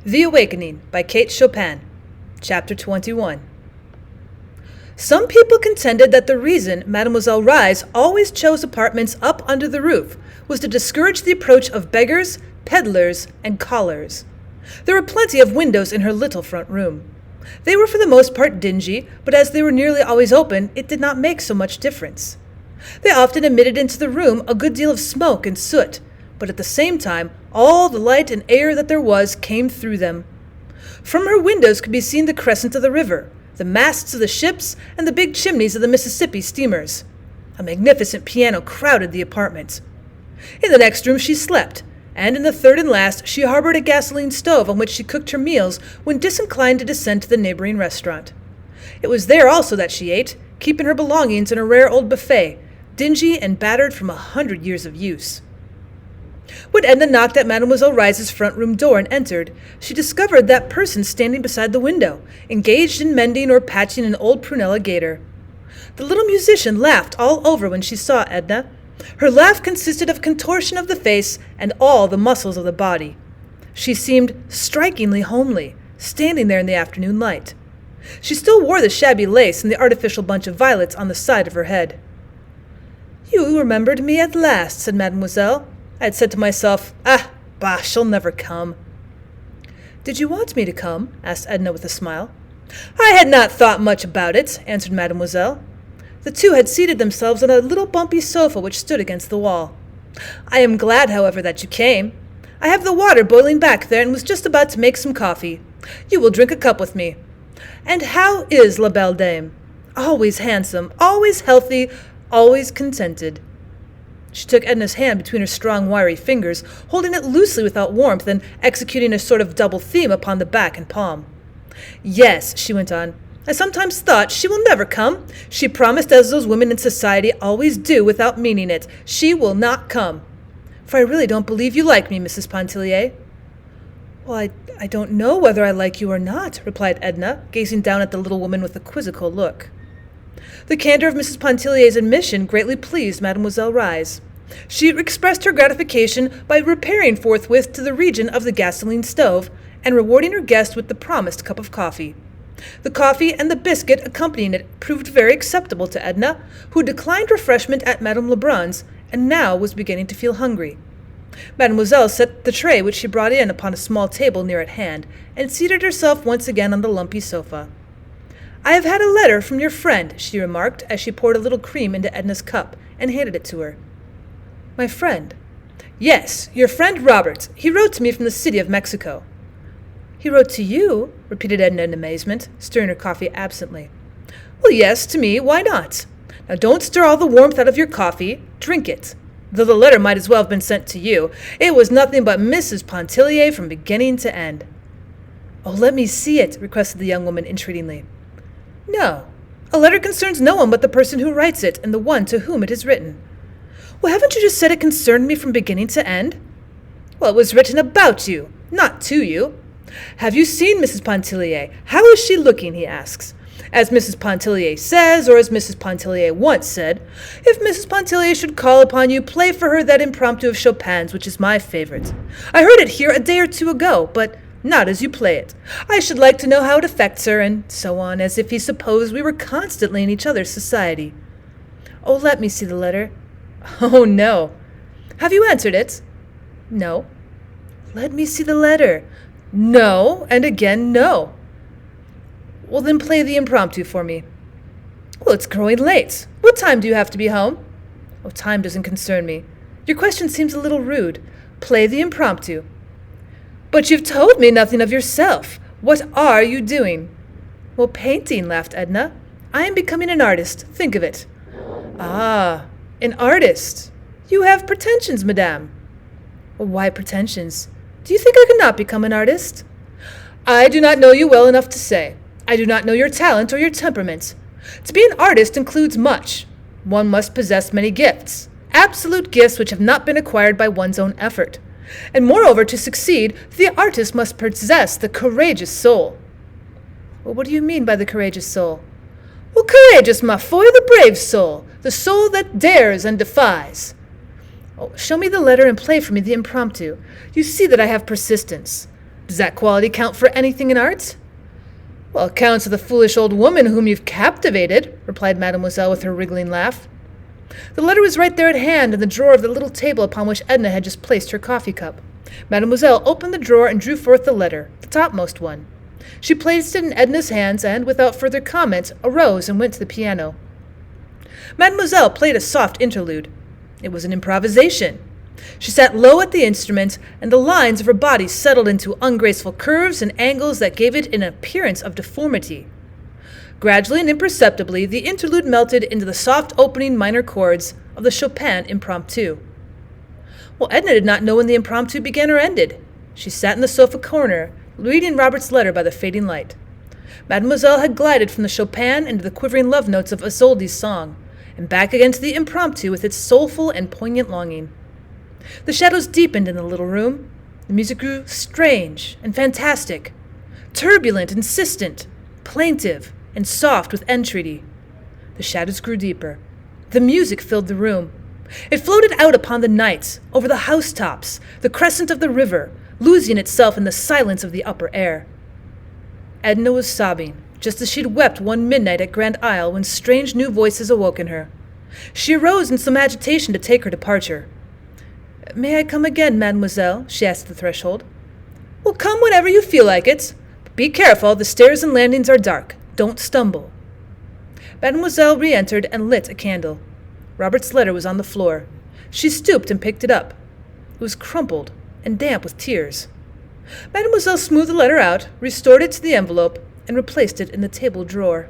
The Awakening by Kate Chopin, Chapter 21. Some people contended that the reason Mademoiselle Reisz always chose apartments up under the roof was to discourage the approach of beggars, peddlers, and callers. There were plenty of windows in her little front room. They were for the most part dingy, but as they were nearly always open, it did not make so much difference. They often emitted into the room a good deal of smoke and soot, but at the same time, all the light and air that there was came through them. From her windows could be seen the crescent of the river, the masts of the ships, and the big chimneys of the Mississippi steamers. A magnificent piano crowded the apartment. In the next room she slept, and in the third and last she harbored a gasoline stove on which she cooked her meals when disinclined to descend to the neighboring restaurant. It was there also that she ate, keeping her belongings in a rare old buffet, dingy and battered from 100 years of use. When Edna knocked at Mademoiselle Reiz's front room door and entered, she discovered that person standing beside the window, engaged in mending or patching an old prunella gaiter. The little musician laughed all over when she saw Edna. Her laugh consisted of contortion of the face and all the muscles of the body. She seemed strikingly homely, standing there in the afternoon light. She still wore the shabby lace and the artificial bunch of violets on the side of her head. "You remembered me at last," said Mademoiselle. I had said to myself, bah, she'll never come. "Did you want me to come?" asked Edna with a smile. "I had not thought much about it," answered Mademoiselle. The two had seated themselves on a little bumpy sofa which stood against the wall. "I am glad, however, that you came. I have the water boiling back there and was just about to make some coffee. You will drink a cup with me. And how is La Belle Dame?" "Always handsome, always healthy, always contented." She took Edna's hand between her strong, wiry fingers, holding it loosely without warmth and executing a sort of double theme upon the back and palm. "Yes," she went on, "I sometimes thought she will never come. She promised, as those women in society always do without meaning it. She will not come. For I really don't believe you like me, Mrs. Pontellier." "Well, I don't know whether I like you or not," replied Edna, gazing down at the little woman with a quizzical look. The candor of Mrs. Pontellier's admission greatly pleased Mademoiselle Reisz. She expressed her gratification by repairing forthwith to the region of the gasoline stove and rewarding her guest with the promised cup of coffee. The coffee and the biscuit accompanying it proved very acceptable to Edna, who declined refreshment at Madame Lebrun's and now was beginning to feel hungry. Mademoiselle set the tray which she brought in upon a small table near at hand and seated herself once again on the lumpy sofa. "I have had a letter from your friend," she remarked as she poured a little cream into Edna's cup and handed it to her. "My friend?" "Yes, your friend Robert. He wrote to me from the city of Mexico." "He wrote to you?" repeated Edna in amazement, stirring her coffee absently. "Well, yes, to me. Why not? Now don't stir all the warmth out of your coffee. Drink it. Though the letter might as well have been sent to you. It was nothing but Mrs. Pontellier from beginning to end." "Oh, let me see it," requested the young woman entreatingly. "No. A letter concerns no one but the person who writes it and the one to whom it is written." "Well, haven't you just said it concerned me from beginning to end?" "Well, it was written about you, not to you. 'Have you seen Mrs. Pontellier? How is she looking?' he asks. As Mrs. Pontellier says, or as Mrs. Pontellier once said, 'If Mrs. Pontellier should call upon you, play for her that impromptu of Chopin's, which is my favorite. I heard it here a day or two ago, but not as you play it. I should like to know how it affects her,' and so on, as if he supposed we were constantly in each other's society." "Oh, let me see the letter." "Oh, no." "Have you answered it?" "No." "Let me see the letter." "No," and again no. "Well, then play the impromptu for me." "Well, it's growing late. What time do you have to be home?" "Oh, time doesn't concern me." "Your question seems a little rude. Play the impromptu." "But you've told me nothing of yourself. What are you doing?" "Well, painting," laughed Edna. "I am becoming an artist. Think of it." "Ah, an artist. You have pretensions, madame." "Well, why pretensions? Do you think I could not become an artist?" "I do not know you well enough to say. I do not know your talent or your temperament. To be an artist includes much. One must possess many gifts, absolute gifts which have not been acquired by one's own effort. And moreover, to succeed, the artist must possess the courageous soul." "Well, what do you mean by the courageous soul?" "Well, courageous, ma foi, the brave soul, the soul that dares and defies." "Oh, show me the letter and play for me the impromptu. You see that I have persistence." Does that quality count for anything in art? Well, it counts to the foolish old woman whom you've captivated, replied Mademoiselle with her wriggling laugh. The letter was right there at hand in the drawer of the little table upon which Edna had just placed her coffee cup. Mademoiselle opened the drawer and drew forth the letter, the topmost one. She placed it in Edna's hands and, without further comment, arose and went to the piano. Mademoiselle played a soft interlude. It was an improvisation. She sat low at the instrument, and the lines of her body settled into ungraceful curves and angles that gave it an appearance of deformity. Gradually and imperceptibly, the interlude melted into the soft opening minor chords of the Chopin Impromptu. Well, Edna did not know when the impromptu began or ended. She sat in the sofa corner, reading Robert's letter by the fading light. Mademoiselle had glided from the Chopin into the quivering love notes of Isolde's song, and back again to the impromptu with its soulful and poignant longing. The shadows deepened in the little room. The music grew strange and fantastic, turbulent, insistent, plaintive, and soft with entreaty. The shadows grew deeper. The music filled the room. It floated out upon the night, over the housetops, the crescent of the river, losing itself in the silence of the upper air. Edna was sobbing, just as she'd wept one midnight at Grand Isle when strange new voices awoke in her. She arose in some agitation to take her departure. "May I come again, mademoiselle?" she asked at the threshold. "Well, come whenever you feel like it. But be careful, the stairs and landings are dark. Don't stumble." Mademoiselle re-entered and lit a candle. Robert's letter was on the floor. She stooped and picked it up. It was crumpled and damp with tears. Mademoiselle smoothed the letter out, restored it to the envelope, and replaced it in the table drawer.